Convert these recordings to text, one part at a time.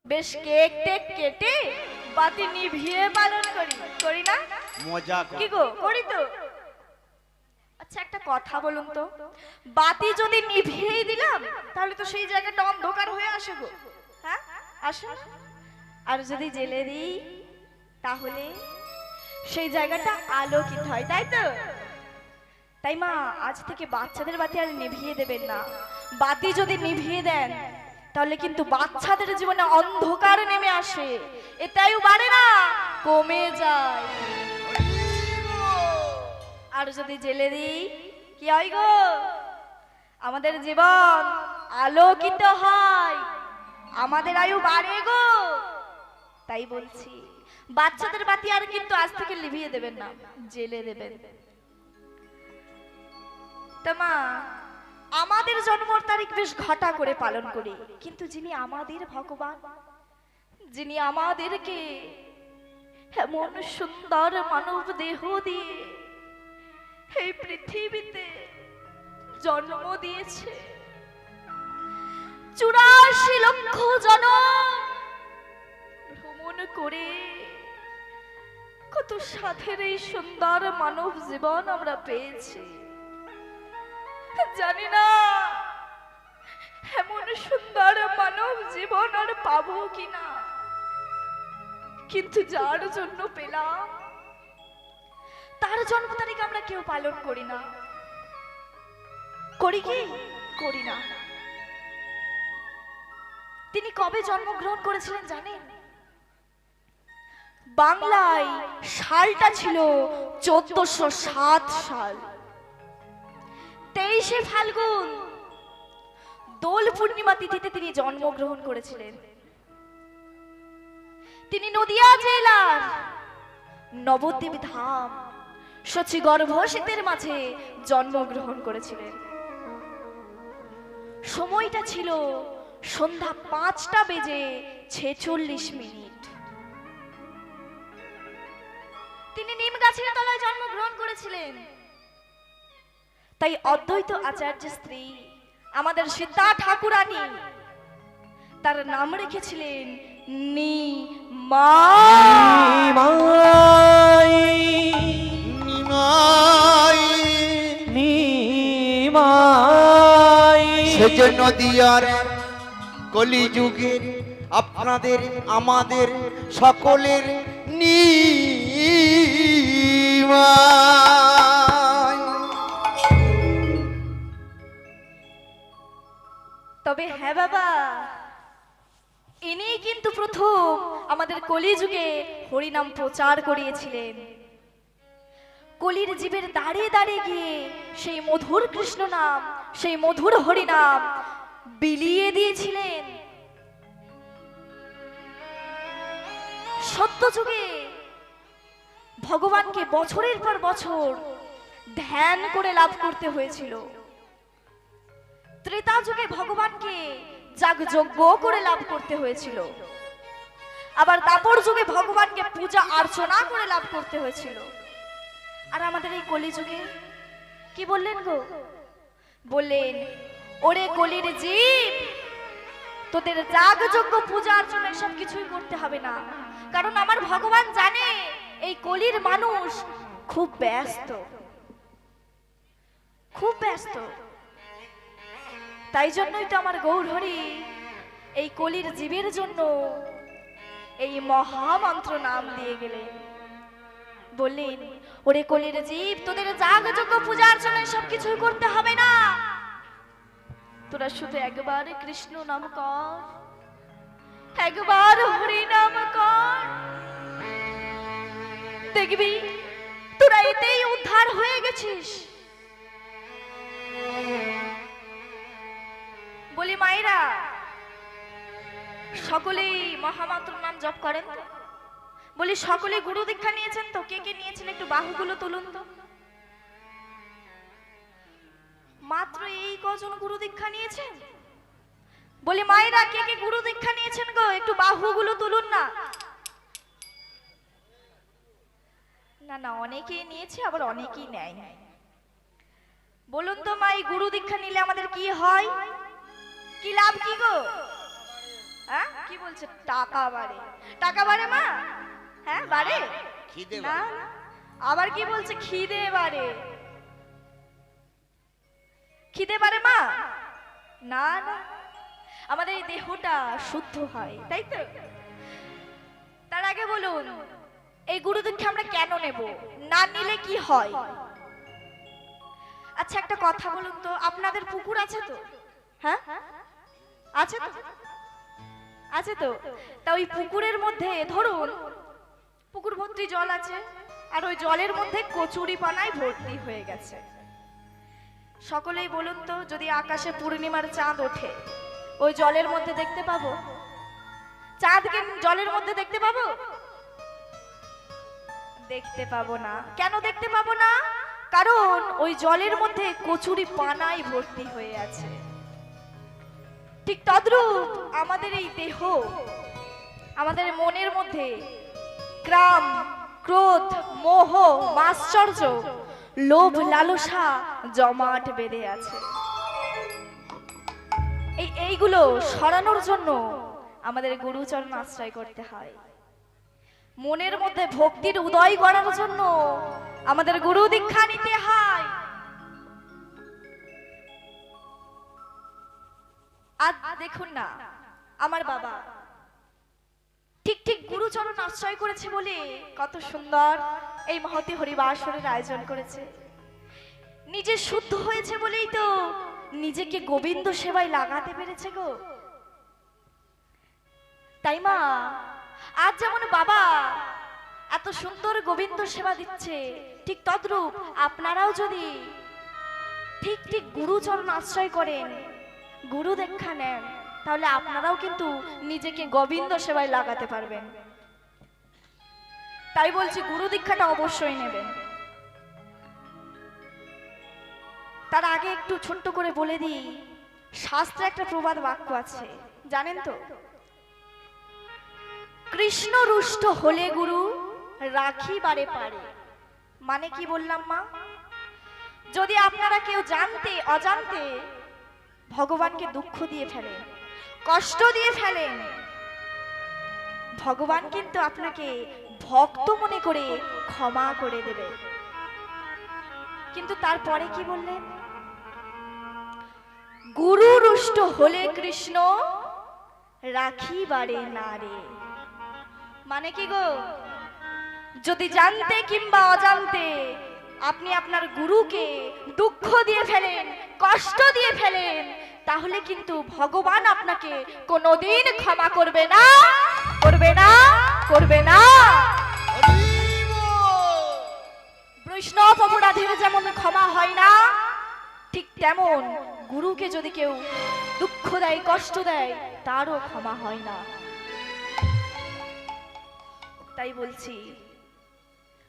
বেশ cake take কেটে বাতি নিভিয়ে পালন করি না? মজা কি গো, করি তো। আচ্ছা একটা কথা বলুন তো, বাতি যদি নিভিয়েই দিলাম তাহলে তো সেই জায়গাটা অন্ধকার হয়ে আসে গো। হ্যাঁ আসে। আর যদি জ্বেলে দিই তাহলে সেই জায়গাটা আলোকিত হয়, তাই তো? তাই মা আজ থেকে বাচ্চাদের বাতি আর নিভিয়ে দেবেন না। বাতি যদি নিভিয়ে দেন তাহলে কিন্তু বাচ্চাদের জীবনে অন্ধকার নেমে আসে, এটাইও বাড়ে না, কমে যায়। আর যদি জেলে দিই কি হয় গো, আমাদের জীবন আলোকিত হয়, আমাদের আয়ু বাড়ে গো। তাই বলছি বাচ্চাদের বাতি আর কিন্তু আজ থেকে নিভিয়ে দেবেন না, জেলে দেবেন। তা মা আমাদের জন্মের তারিখ বেশ ঘটা করে পালন করি, কিন্তু যিনি আমাদের ভগবান, যিনি আমাদেরকে এমন সুন্দর মানব দেহ দিয়ে এই পৃথিবীতে জন্ম দিয়েছে, 84 লক্ষ জনম ভ্রমণ করে কত সাধের এই সুন্দর মানব জীবন আমরা পেয়েছি। জানি না এমন সুন্দর মানব জীবন আর পাবো কিনা, কিন্তু যার জন্য পেলাম তার জন্ম তারিখ আমরা কেউ পালন করি না। করি কি? করি না। তিনি কবে জন্মগ্রহণ করেছিলেন জানেন? বাংলায় সালটা ছিল 1407 সাল, 23শে ফাল্গুন দোল পূর্ণিমা তিথিতে তিনি জন্মগ্রহণ করেছিলেন। তিনি নদিয়া জেলার নবদ্বীপ ধাম শচীগর্ভ শীতের মাঝে জন্মগ্রহণ করেছিলেন। সময়টা ছিল সন্ধ্যা 5:46। তিনি নিম গাছের তলায় জন্মগ্রহণ করেছিলেন। তাই অদ্বৈত আচার্য স্ত্রী আমাদের সীতা ঠাকুরানী তার নাম রেখেছিলেন নিমাই। সেজন্য দিয়ার কলিযুগের আপনাদের আমাদের সকলের নিমাই। তবে হ্যাঁ বাবা, ইনি কিন্তু প্রথম আমাদের কলিযুগে হরিনাম প্রচার করিয়েছিলেন। কলির জীবের দাঁড়িয়ে দাঁড়িয়ে গিয়ে সেই মধুর কৃষ্ণ নাম, সেই মধুর হরিনাম বিলিয়ে দিয়েছিলেন। সত্য যুগে ভগবানকে বছরের পর বছর ধ্যান করে লাভ করতে হয়েছিল। ত্রেতা যুগে ভগবানকে যাগযজ্ঞ করে লাভ করতে হয়েছিল। আবার দাপর যুগে ভগবানকে পূজা অর্চনা করে লাভ করতে হয়েছিল। আর আমাদের এই কলিযুগে কি বললেন গো? বললেন ওরে কলির জীব, তোদের যাগযজ্ঞ পূজা অর্চনা এসব কিছুই করতে হবে না, কারণ আমার ভগবান জানে এই কলির মানুষ খুব ব্যস্ত, খুব ব্যস্ত। তাই জন্যই তো আমার গৌরহরি এই কলির জীবের জন্য এই মহামন্ত্র নাম দিয়ে গেলেন। বললেন ওরে কলির জীব, তোদের যাগযজ্ঞ পূজা অর্চনা সব কিছুই করতে হবে না, তোরা শুধু একবার কৃষ্ণ নাম কর, একবার হরি নাম কর, দেখবি তোরা এতেই উদ্ধার হয়ে গেছিস। বলি মায়েরা সকলেই মহামন্ত্র নাম জপ করেন তো? বলি সকলে গুরু দীক্ষা নিয়েছেন তো? কে কে নিয়েছেন একটু বাহুগুলো তুলুন তো। মাত্র এই কজন গুরু দীক্ষা নিয়েছেন? বলি মায়েরা কে কে গুরু দীক্ষা নিয়েছেন গো, একটু বাহুগুলো তুলুন না। না না, অনেকেই নিয়েছে আবার অনেকেই নেয় নাই। বলুন তো মা, এই গুরু দীক্ষা নিলে আমাদের কি হয়, কি লাভ কি গো? হ্যাঁ কি বলছে টাকা বাড়ে? টাকা বাড়ে মা? হ্যাঁ বাড়ে খিদে না? আবার কি বলছে খিদে বাড়ে? খিদে বাড়ে মা? না না, আমাদের এই দেহটা শুদ্ধ হয়, তাই তো? তার আগে বলুন, এই গুরু দীক্ষা আমরা কেন নেব? না নিলে কি হয়? আচ্ছা একটা কথা বলুন তো, আপনাদের পুকুর আছে তো? হ্যাঁ আছে তো? আছে তো? তা ওই পুকুরের মধ্যে ধরুন পুকুর ভর্তি জল আছে, আর ওই জলের মধ্যে কচুরি পানায় ভর্তি হয়ে গেছে। সকলেই বলুন তো, যদি আকাশে পূর্ণিমার চাঁদ ওঠে, ওই জলের মধ্যে দেখতে পাবো? চাঁদকে জলের মধ্যে দেখতে পাবো? দেখতে পাবো না। কেন দেখতে পাবো না? কারণ ওই জলের মধ্যে কচুরি পানায় ভর্তি হয়ে আছে। ঠিক তদ্রূপ আমাদের এই দেহ, আমাদের মনের মধ্যে কাম, ক্রোধ, মোহ, মাশ্চর্য, লোভ, লালসা জমাট বেঁধে আছে। এইগুলো সরানোর জন্য আমাদের গুরুচরণ আশ্রয় করতে হয়। মনের মধ্যে ভক্তির উদয় করার জন্য আমাদের গুরু দীক্ষা নিতে হয়। আজ দেখুন না, আমার বাবা ঠিক ঠিক গুরুচরণ আশ্রয় করেছে বলে কত সুন্দর এই মহতি হরিবাসরের আয়োজন করেছে। নিজে শুদ্ধ হয়েছে বলেই তো নিজেকে গোবিন্দ সেবায় লাগাতে পেরেছে গো। তাই মা, আজ যেমন বাবা এত সুন্দর গোবিন্দ সেবা দিচ্ছে, ঠিক তদ্রূপ আপনারাও যদি ঠিক ঠিক গুরুচরণ আশ্রয় করেন, গুরু দীক্ষা নেন, তাহলে আপনারাও কিন্তু নিজেকে গোবিন্দ সেবায় লাগাতে পারবেন। তাই বলছি গুরু দীক্ষাটা অবশ্যই নেবেন। তার আগে একটু ছোট্ট করে বলে দিই, শাস্ত্রে একটা প্রবাদ বাক্য আছে, জানেন তো? কৃষ্ণ রুষ্ট হলে গুরু রাখিবারে পারে। মানে কি বললাম মা? যদি আপনারা কেউ জানতে অজান্তে ভগবানকে দুঃখ দিয়ে ফেলেন, কষ্ট দিয়ে ফেলেন, ভগবান কিন্তু আপনাকে ভক্ত মনে করে ক্ষমা করে দেবে। কিন্তু তারপরে কি বললেন? গুরু রুষ্ট হলে কৃষ্ণ রাখিবারে নারে। মানে কি গো? যদি জানতে কিংবা অজান্তে আপনি আপনার গুরুকে দুঃখ দিয়ে ফেলেন, কষ্ট দিয়ে ফেলেন, তাহলে কিন্তু ভগবান আপনাকে কোনোদিন ক্ষমা করবে না, করবে না, করবে না। বৈষ্ণব অপরাধীর যেমন ক্ষমা হয় না, ঠিক তেমন গুরুকে যদি কেউ দুঃখ দেয়, কষ্ট দেয়, তারও ক্ষমা হয় না। তাই বলছি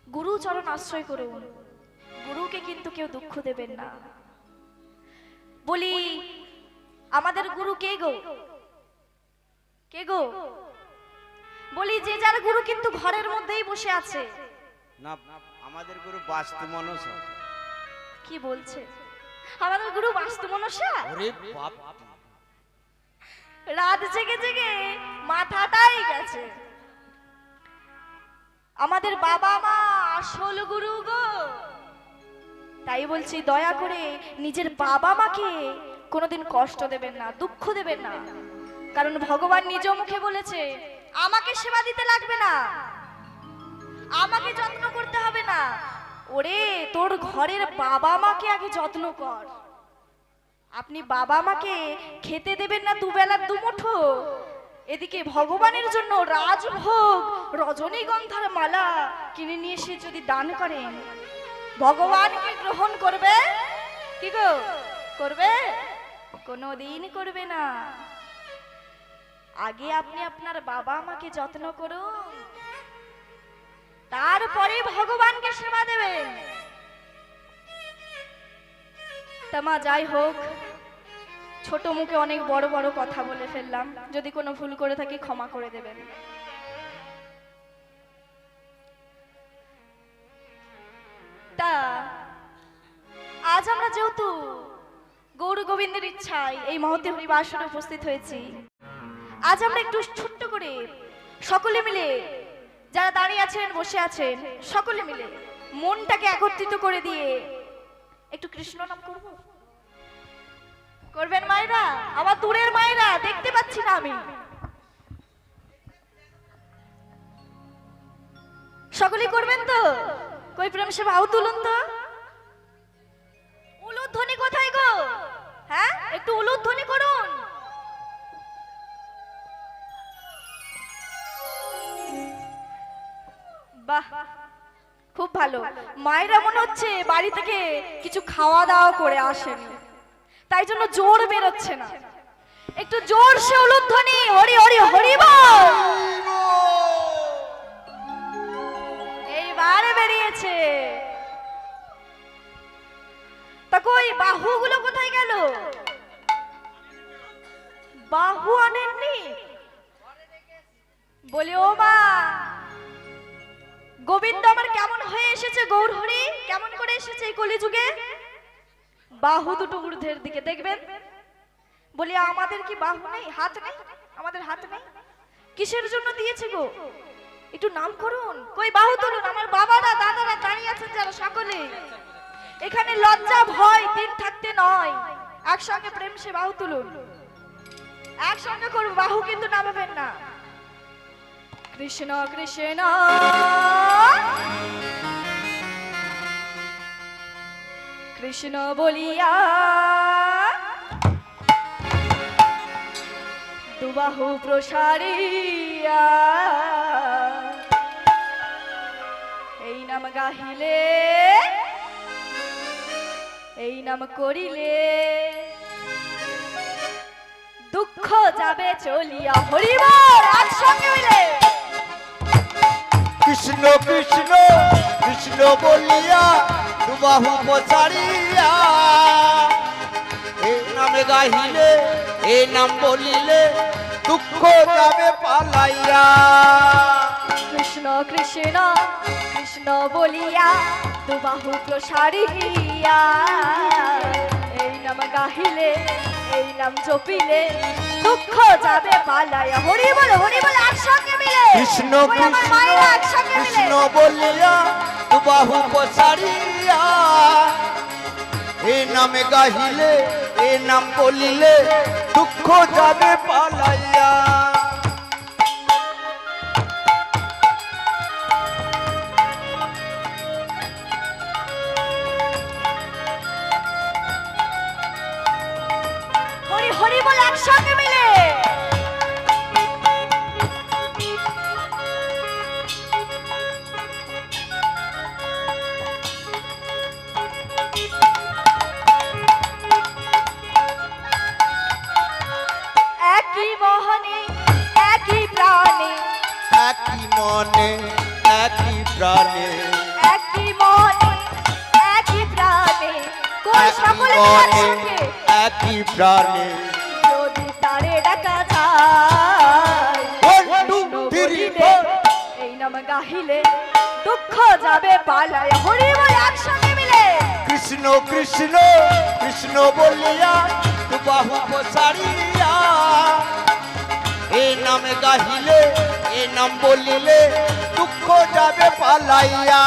গুরু চরণ আশ্রয় করুন, গুরুকে কিন্তু কেউ দুঃখ দেবেন না। বলি আমাদের গুরু কে গো? কে গো? বলি যে যার গুরু কিন্তু ঘরের মধ্যেই বসে আছে না, আমাদের গুরু বাস্তু মনসা। কি বলছে? আমাদের গুরু বাস্তু মনসা? ওরে বাপ, রাত জেগে জেগে মাথাটাই গেছে। আমাদের বাবা মা আসল গুরু গো। তাই বলছি দয়া করে নিজের বাবা মাকে কোনোদিন কষ্ট দেবেন না, দুঃখ দেবেন না। কারণ ভগবান নিজ মুখে বলেছে, আমাকে সেবা দিতে লাগবে না, আমাকে যত্ন করতে হবে না। ওরে তোর ঘরের বাবা মাকে আগে যত্ন কর। আপনি বাবা মাকে খেতে দেবেন না দুবেলার দুমুঠো, এদিকে ভগবানের জন্য রাজভোগ রজনীগন্ধার মালা কিনে নিয়ে এসে যদি দান করেন, ভগবানকে গ্রহণ করবে কি গো? করবে? কোনোদিন করবে না। আগে আপনি আপনার বাবা মাকে যত্ন করুন, তারপরে ভগবানকে সেবা দেবেন। তামা যাই হোক, ছোট মুখে অনেক বড় বড় কথা বলে ফেললাম, যদি কোনো ভুল করে থাকি ক্ষমা করে দেবেন। তা আজ আমরা যেহেতু গৌর গোবিন্দের ইচ্ছায় এই মহতি হরিবাসনে উপস্থিত হয়েছি, আজ আমরা একটু ছোট্ট করে সকলে মিলে, যারা দাঁড়িয়ে আছেন বসে আছেন, সকলে মিলে মনটাকে একত্রিত করে দিয়ে একটু কৃষ্ণ নাম করব। করবেন মায়েরা? আমার দূরের মায়েরা, দেখতে পাচ্ছি না আমি। সকলেই করবেন তো? কই প্রেম সে ভাও তুলুন তো। উলুধ্বনি কোথায় গো? হ্যাঁ, একটু উলুধ্বনি করুন। বাহ, খুব ভালো। মায়েরা মনে হচ্ছে বাড়ি থেকে কিছু খাওয়া দাওয়া করে আসেন, তাই জন্য জোর বেরোচ্ছে না। একটু জোর সে উলুধ্বনি, হরি হরি হরি বল। এইবারে বেরিয়েছে। তা কই বাহুগুলো কোথায় গেল? বাহু আনেননি? বলি ও মা, গোবিন্দ আমার কেমন হয়ে এসেছে, গৌর হরি কেমন করে এসেছে এই কলিযুগে? বাহু দুটো ঊর্ধ্বের দিকে দেখবেন। বলি আমাদের কি বাহু নেই, হাত নেই? আমাদের হাত নেই, কিসের জন্য দিয়েছে গো? একটু নাম করুন। কই বাহু তুলুন। আমার বাবারা দাদারা দাঁড়িয়ে আছেন যারা, সকলে এখানে লজ্জা ভয় দিন থাকতে নয়, একসঙ্গে প্রেম সে বাহু তুলুন। একসঙ্গে করবো, বাহু কিন্তু নামাবেন না। কৃষ্ণ কৃষ্ণ কৃষ্ণ বলিয়া দুবাহু প্রসারিয়া এই নাম গাহিলে, এই নাম করিলে দুঃখ যাবে চলিয়া। হরি বল, একসঙ্গে মিলে। কৃষ্ণ কৃষ্ণ কৃষ্ণ বলিয়া দুবাহু প্রসারিয়া এই নামে গাহিলে, এই নাম বলিলে দুঃখ যাবে পালাইয়া। কৃষ্ণ কৃষ্ণ কৃষ্ণ বলিয়া দুবাহু প্রসারিয়া এই নাম গাহিলে, এই নাম জপিলে দুঃখ যাবে পালাইয়া। হরি বল, হরি বল, একসঙ্গে মিলে। কৃষ্ণ ওই আমার মায়েরা একসঙ্গে মিলে। কৃষ্ণ বলিয়া দুবাহু প্রসারিয়া এই নামে গাহিলে, এই নাম বলিলে দুঃখ যাবে পালাইয়া। হরি হরি বল, একসঙ্গে মিলে। একই মোহনে একই প্রাণে, একই মনে একই প্রাণে, একই মনে একই প্রাণে, কোন একই সকলে মনে একসঙ্গে। একই প্রাণে। যদি তারে ডাকা যায়, One, two, three, বলিলে, four. এই নাম গাহিলে দুঃখ যাবে পালায়। হরি বল, একসঙ্গে মিলে। কৃষ্ণ কৃষ্ণ কৃষ্ণ বলিয়া দুবাহু প্রসারিয়া এই নামে গাহিলে, এই নাম বলিলে দুঃখ যাবে পালাইয়া।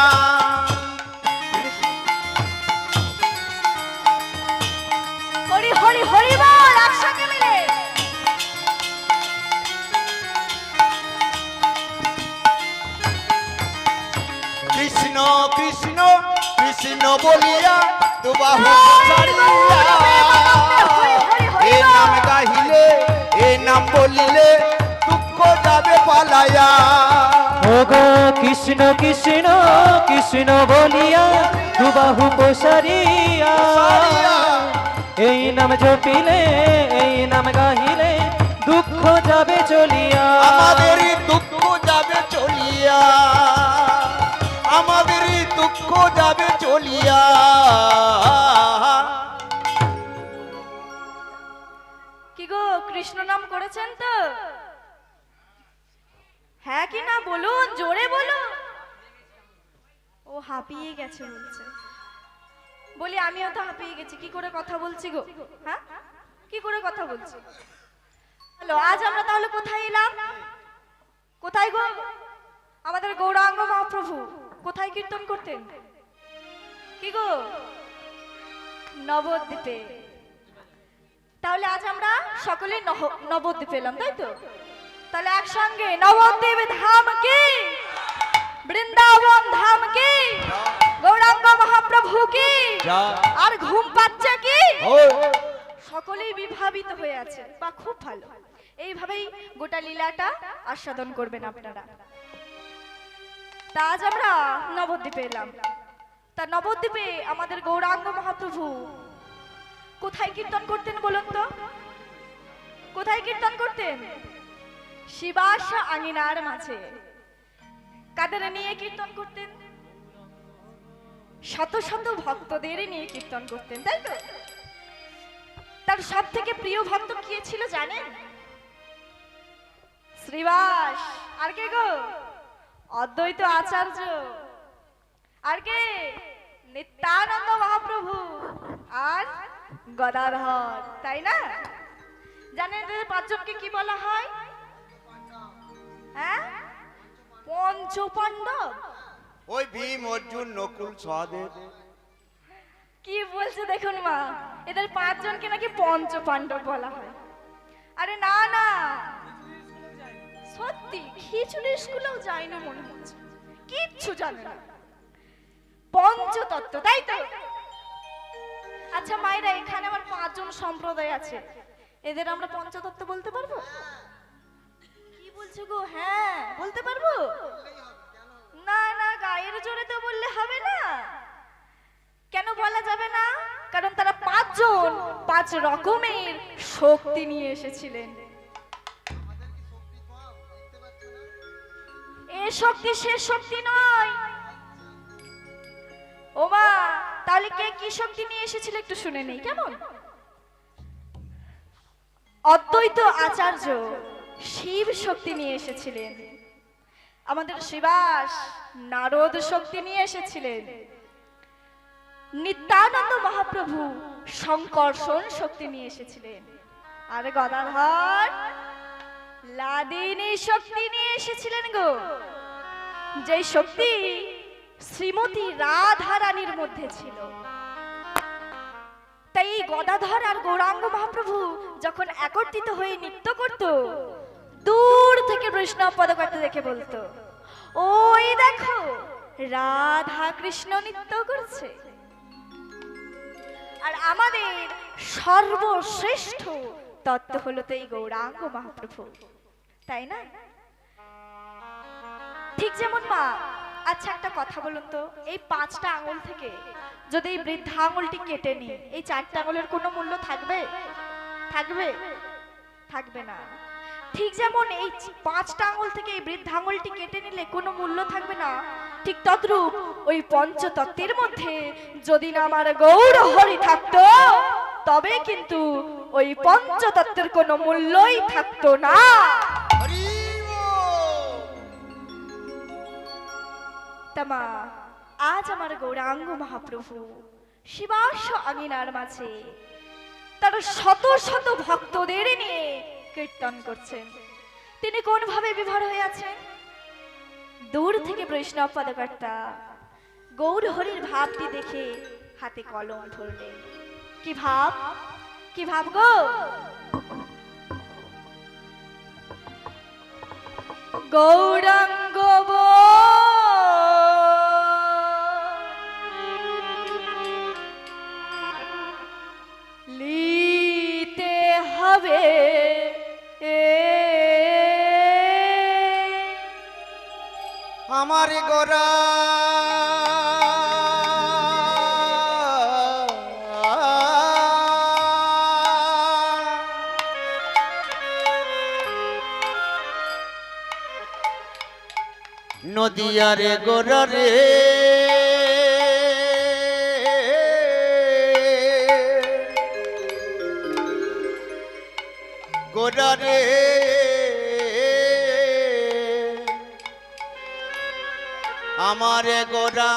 হরি হরি হরি বল, একসঙ্গে মিলে। কৃষ্ণ কৃষ্ণ কৃষ্ণ বলিয়া দুবাহু প্রসারিয়া এই নাম গাহিলে, এই নাম বলিলে দুঃখ যাবে পালাইয়া। ওগো কৃষ্ণ কৃষ্ণ কৃষ্ণ বলিয়া দুবাহু প্রসারিয়া এই নাম জপিলে, এই নাম গাহিলে দুঃখ যাবে চলিয়া। আমাদেরই দুঃখ যাবে চলিয়া, আমাদেরই দুঃখ যাবে চলিয়া। কি গো, কৃষ্ণ নাম করেছেন তো? হ্যাঁ কি না বলুন, জোরে বলুন। ও হাঁপিয়ে গেছে বলছে। বলি আমিও তো হাঁপিয়ে গেছি, কি করে কথা বলছি গো? হ্যাঁ, কি করে কথা বলছি? হ্যালো, আজ আমরা তাহলে কোথায় এলাম? কোথায় গো? আমাদের গৌরাঙ্গ মহাপ্রভু কোথায় কীর্তন করতেন? কি গো? নবদ্বীপে। তাহলে আজ আমরা সকলে নবদ্বীপে এলাম, তাই তো? তাহলে একসঙ্গে নবদ্বীপ ধাম কি, বৃন্দাবন ধাম কি, গৌরাঙ্গ মহাপ্রভু কি, আর ঘুম পাচ্ছে কি? সকলেই বিভাবিত হয়ে আছে, বা খুব ভালো। এইভাবেই গোটা লীলাটা আস্বাদন করবেন আপনারা। তা আজ আমরা নবদ্বীপে এলাম। তা নবদ্বীপে আমাদের গৌরাঙ্গ মহাপ্রভু কোথায় কীর্তন করতেন বলুন তো? কোথায় কীর্তন করতেন? শিবাস আঙিনার মাঝে। কাদের নিয়ে কীর্তন করতেন? শত শত ভক্তদের নিয়ে কীর্তন করতেন, তাই তো? তার সব থেকে প্রিয় ভক্ত কে ছিল জানেন? শ্রীবাস। আর কে গো? অদ্বৈত আচার্য। আর কে? নিত্যানন্দ মহাপ্রভু আর গদাধর, তাই না? জানেন এদের পাঁচজনকে কি বলা হয়? হ্যাঁ, পঞ্চপাণ্ডব। ওই ভীম, অর্জুন, নকুল, সহদেব। কি বলছে দেখুন মা, এদের পাঁচজনকে নাকি পঞ্চপাণ্ডব বলা হয়। আরে না না, সত্যি খিচুড়ি স্কুলেও যায়নি মনে হচ্ছে, কিচ্ছু জানে না। পঞ্চতত্ত্ব, তাই তো? আচ্ছা মায়েরা, এখানে আমার পাঁচজন সম্প্রদায় আছে, এদের আমরা পঞ্চতত্ত্ব বলতে পারবো? কি বলছো গো? হ্যাঁ বলতে পারবো। না না, গায়ের জোরে তো বললে হবে না। কেন বলা যাবে না? কারণ তারা পাঁচজন পাঁচ রকমের শক্তি নিয়ে এসেছিলেন। এ শক্তি সে শক্তি নয়। ওমা, তাহলে কে কি শক্তি নিয়ে এসেছিল একটু শুনে নেই কেমন? অদ্বৈত আচার্য শিব শক্তি নিয়ে এসেছিলেন। আমাদের শিবাস নারদ শক্তি নিয়ে এসেছিলেন। নিত্যানন্দ মহাপ্রভু সংকর্ষণ শক্তি নিয়ে এসেছিলেন। আর গদাধর লাদিনী শক্তি নিয়ে এসেছিলেন গো, যে শক্তি শ্রীমতী রাধা রানীর মধ্যে ছিল। তাই এই গদাধর আর গৌরাঙ্গ মহাপ্রভু যখন একত্রিত হয়ে নৃত্য করত, দূর থেকে বৈষ্ণব পদকর্তা দেখে বলতো, ওই দেখো রাধা কৃষ্ণ নৃত্য করছে। আর আমাদের সর্বশ্রেষ্ঠ তত্ত্ব হলো তো এই গৌরাঙ্গ মহাপ্রভু, তাই না? ঠিক যেমন মা, আচ্ছা একটা কথা বলুন তো, এই 5টা আঙুল থেকে যদি এই বৃদ্ধা আঙুলটি কেটে নি, এই 4টা আঙুলের কোনো মূল্য থাকবে? থাকবে? থাকবে না। ঠিক যেমন এই 5টা আঙুল থেকে এই বৃদ্ধা আঙুলটি কেটে নিলে কোনো মূল্য থাকবে না, ঠিক তদ্রূপ ওই পঞ্চতত্ত্বের মধ্যে যদি না আমার গৌর হরি থাকতো, তবে কিন্তু ওই পঞ্চতত্ত্বের কোনো মূল্যই থাকতো না। তামা আজ আমার গৌরাঙ্গ মহাপ্রভু শিবাস আঙিনার মাঝে তার শত শত ভক্তদের নিয়ে কীর্তন করছেন। তিনি কোন ভাবে বিভোর হয়ে আছেন? দূর থেকে বৈষ্ণব পদকর্তা গৌর হরির ভাবটি দেখে হাতে কলম ধরলেন। কি ভাব? কি ভাব গো? গৌরাঙ্গ লিতে হবে আমার গোরা নদিয়ারে গোরা রে, গোরা রে, আমারে গোরা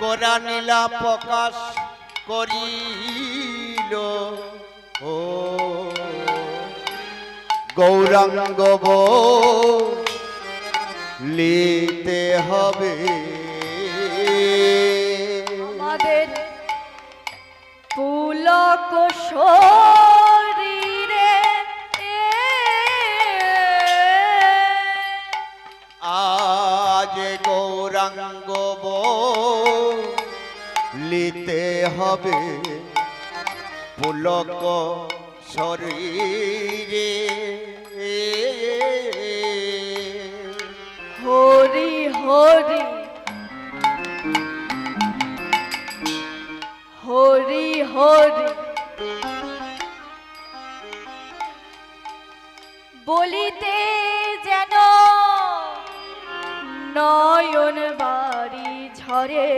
গোরা নীলা প্রকাশ করিল ও গৌরাঙ্গ বলিতে হবে। আমাদের পুলক শরীরে আজ গৌরাঙ্গ বলিতে হবে পুলক শরীরে। হরি হরি হরি হরি বলিতে যেন নয়ন বাড়ি ঝরে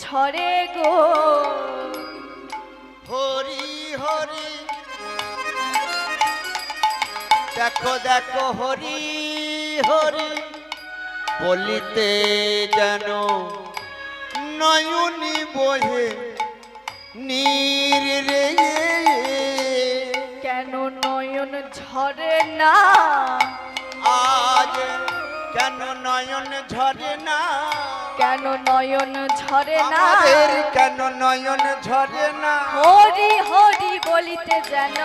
ঝরে গো। হরি হরি দেখো দেখো হরি হরি বলিতে যেন নয়নি বহে নীর রে। কেন নয়ন ঝরে না আজ কেন নয়ন ঝরে না, কেন নয়ন ঝরে না আমাদের কেন নয়ন ঝরে না, হরি হরি বলিতে যেন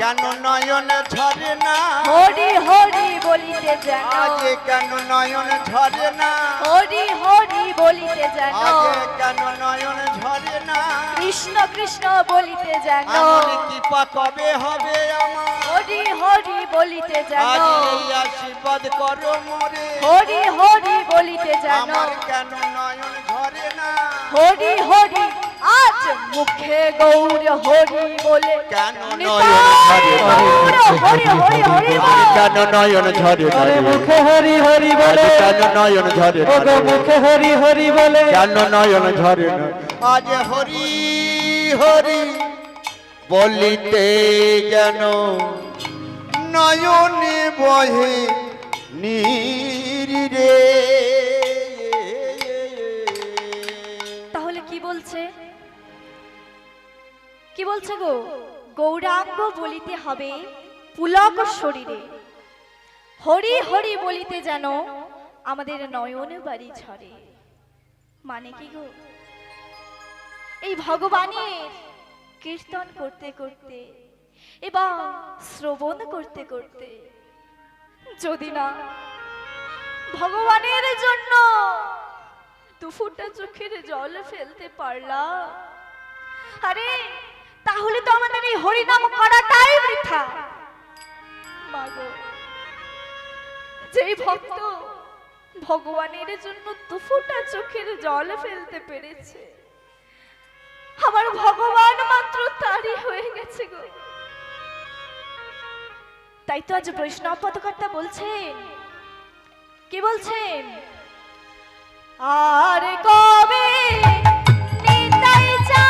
কেন নয়ন ঝরে না, হরি হরি বলিতে যেন আজ কেন নয়ন ঝরে না, হরি হরি বলিতে যেন আজ কেন নয়ন ঝরে না। কৃষ্ণ কৃষ্ণ বলিতে যেন এমন কৃপা কবে হবে আমার, হরি হরি বলিতে যেন আজ এই আশীর্বাদ করো মোরে। হরি হরি বলিতে যেন আমার কেন নয়ন ঝরে না, হরি হরি আজ মুখে গৌর হরি বলে কেন নিতাই নয়ন ঝরে না, গৌর হরি হরি হরি আমার কেন নয়ন ঝরে না, আরে মুখে হরি হরি বলে কেন নয়ন ঝরে ও গো না, মুখে হরি হরি বলে কেন নয়ন ঝরে না। আজ হরি হরি বলিতে যেন নয়নে বহে নীর রে। তাহলে কি বলছে, কি বলছে গো? গৌরাঙ্গ বলিতে হবে পুলক শরীরে, হরি হরি বলিতে যেন আমাদের নয়ন বাড়ি ঝরে। মানে কি গো? এই ভগবানের কীর্তন করতে করতে এবং শ্রবণ করতে করতে যদি না ভগবানের জন্য দুফুটা চোখের জল ফেলতে পারলাম, আরে তাহলে তো আমাদের এই হরিনাম করাটাই বৃথা। মাগো, যেই ভক্ত ভগবানের জন্য দুফুটা চোখের জল ফেলতে পেরেছে, আমার ভগবান মাত্র তারই হয়ে গেছে গো। তাই তো আজ বৈষ্ণব পদকর্তা বলছেন, কি বলছেন? আর কবে নিতাই চা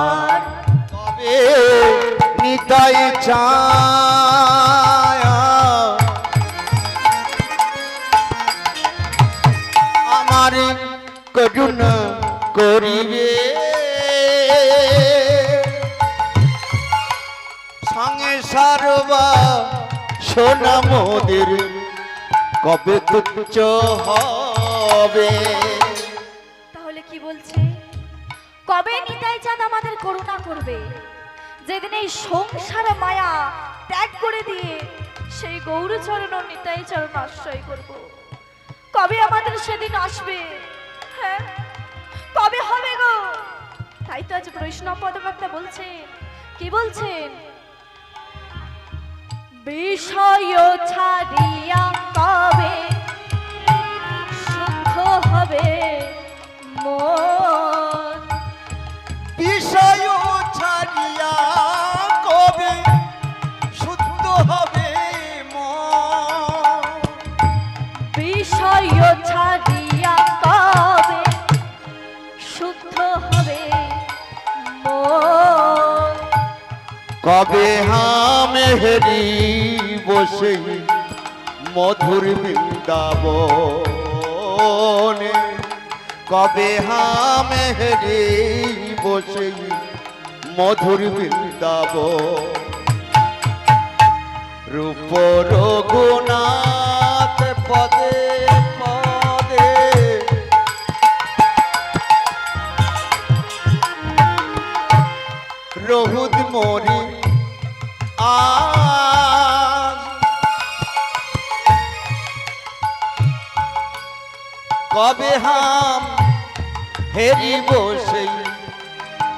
আর কবে নিতাই চায় আমার করুণা করিবে, সঙ্গে সারবা সোনা মোদের কবে তুচ্ছ হবে। তাহলে কি বলছে? কবে নিতাই চাঁদ আমাদের করুণা করবে? যেদিন এই সংসার মায়া ত্যাগ করে দিয়ে সেই গৌরচরণ ও নিতাই চরণ আশ্রয় করব, কবে আমাদের সেদিন আসবে? হ্যাঁ, কবে হবে গো? তাই তো আজ বৈষ্ণব পদকর্তা বলছেন, কি বলছেন? বিষয় ছাড়িয়া কবে সুখ হবে মন, বিষয় ছাড়িয়া কবে শুদ্ধ হবে মন, বিষয় ছাড়িয়া কবে শুদ্ধ হবে মন। কবে হামেহরি বসে মধুর বৃন্দাবনে, কবে হামেহরি বসে মধুর বৃন্দাবন। রূপ রঘুনাথ পদে পদে রহুদ মরি আজ, কবে হাম হেরি বসে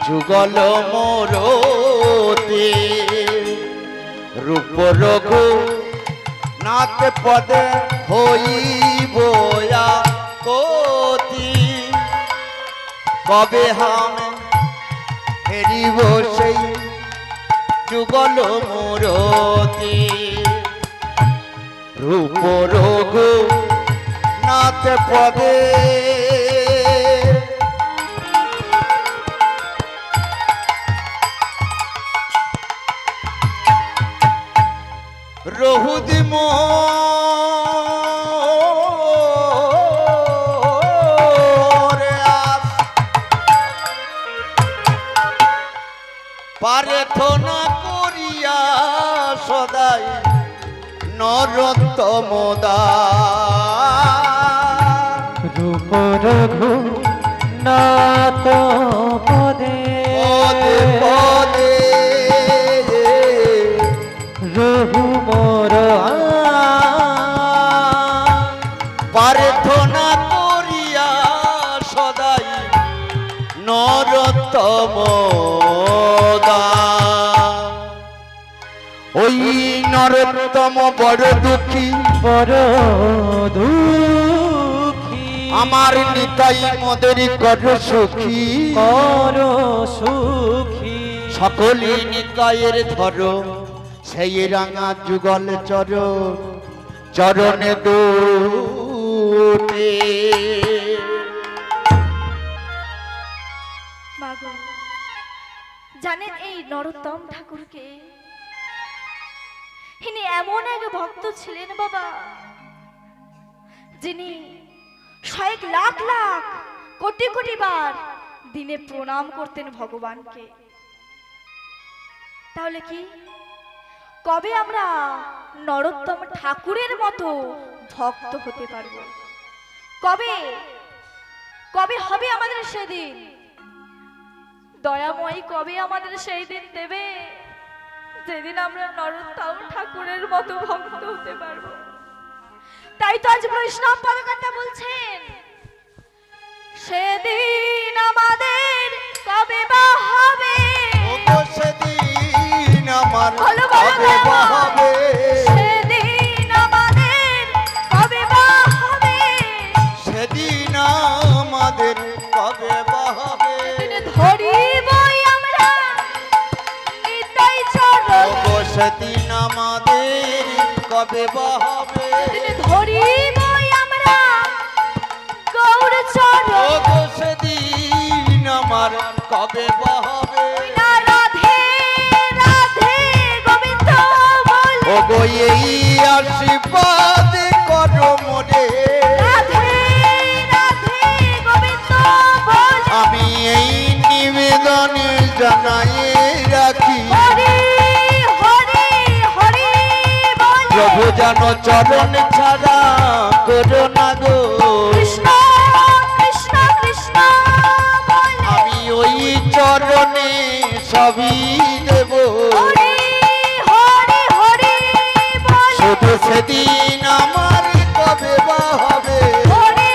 যুগল মোরতে। রূপ রঘু নাথ পদে হইব কতি, কবে হাম হেরিব সেই যুগল মোরতি। রূপ রঘু নাথ পদে রহুদ মোরে আস, প্রার্থনা করিয়া সদাই নরোত্তম দাস। রূপ রঘু নাথ পদে পদে পদে রঘু মোর প্রার্থনা করিয়া সদাই নরোত্তম দাস। ওই নরোত্তম বড় দুঃখী, বড় দুঃখী আমার নিতাই মোদের কর সুখী। কর সুখী সকলি নিতাইয়ের ধর সেই রাঙা যুগল চরণ, চরণে দুটে। মাগো, জানেন এই নরোত্তম ঠাকুরকে? ইনি এমন এক ভক্ত ছিলেন বাবা, যিনি কয়েক লাখ লাখ কোটি কোটি বার দিনে প্রণাম করতেন ভগবানকে। তাহলে কি কবে আমরা নরোত্তম ঠাকুরের মতো ভক্ত হতে পারবো? কবে কবে হবে আমাদের সেদিন? দয়াময়ী কবে আমাদের সেই দিন দেবে যেদিন আমরা নরোত্তম ঠাকুরের মতো ভক্ত হতে পারবো? তাই তো আজ বৈষ্ণব পদকর্তা বলছেন, সেদিন আমাদের কবে বা হবে? ওগো সেদিন আমার বলো, বলো, কবে বা হবে? সেদিন আমাদের কবে বা হবে? সেদিন আমাদের কবে বা হবে? দিনে ধরিবই আমরা নিতাই চরণ, ওগো সেদিন আমাদের কবে বা হবে? দিনে ধরিবই আমরা গৌর চরণ। ওগো সেদিন আমার কবে বা হবে? না রাধে রাধে গোবিন্দ বলে, ওগো এই আশীর্বাদ করো মোরে, রাধে রাধে গোবিন্দ বলে, আমি এই নিবেদন জানাই রাখি। হরি হরি হরি বলে, প্রভু জানো চরণ ছাড়া করো না গো, কৃষ্ণ কৃষ্ণ কৃষ্ণ বলে, আমি ওই চরণে সবই দেব। হরি হরি হরি বলে, শুধু সেদিন আমার কবে বা হবে? হরি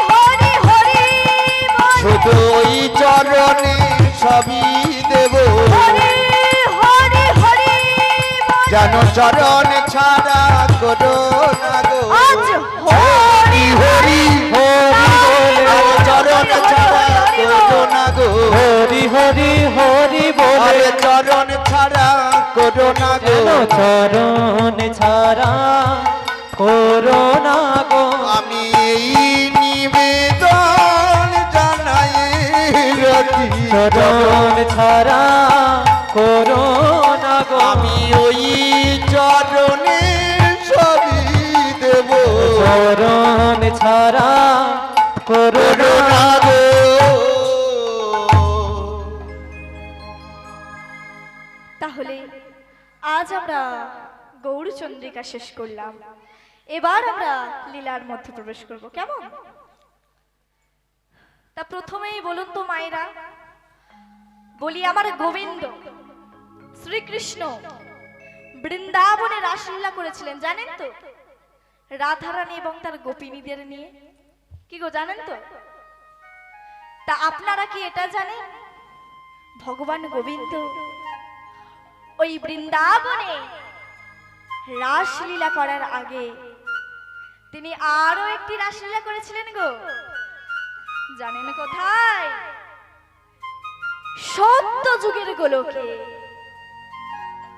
হরি হরি বলে, শুধু ওই চরণে সবই দেব। হরি হরি হরি বলে, জানো চরণ ছাড়া করো না গো, আজ হরি হরি হরি বলে আরে চরণ ছাড়া করো না গো, হরি হরি হরি বলে আরে চরণ ছাড়া করো না গো। চরণ ছাড়া করোনা গো, আমি চরণ ছাড়া করোনা গো আমি ওই চরণে সবই দেব চরণ ছাড়া করোনা করোনা গো। তাহলে আজ আমরা গৌরচন্দ্রিকা শেষ করলাম, এবার আমরা লীলার মধ্যে প্রবেশ করব, কেমন? তা প্রথমেই বলুন তো মায়েরা, বলি আমার গোবিন্দ শ্রীকৃষ্ণ বৃন্দাবনে রাসলীলা করেছিলেন, জানেন তো? রাধারানী এবং তার গোপিনীদের নিয়ে, কি গো জানেন তো? তা আপনারা কি এটা জানেন ভগবান গোবিন্দ ওই বৃন্দাবনে রাসলীলা করার আগে তিনি আরো একটি রাসলীলা করেছিলেন গো, জানেন কোথায়? সত্য যুগের গোলকে।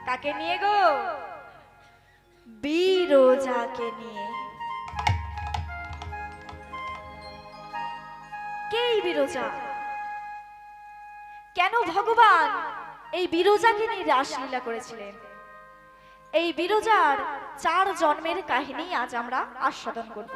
কাকে নিয়ে গো? বিরজাকে নিয়ে। কে এই বিরজা? কেন ভগবান এই বিরজাকে নিয়ে রাসলীলা করেছিলেন? এই বিরজার 4 জন্মের কাহিনী আজ আমরা আস্বাদন করব।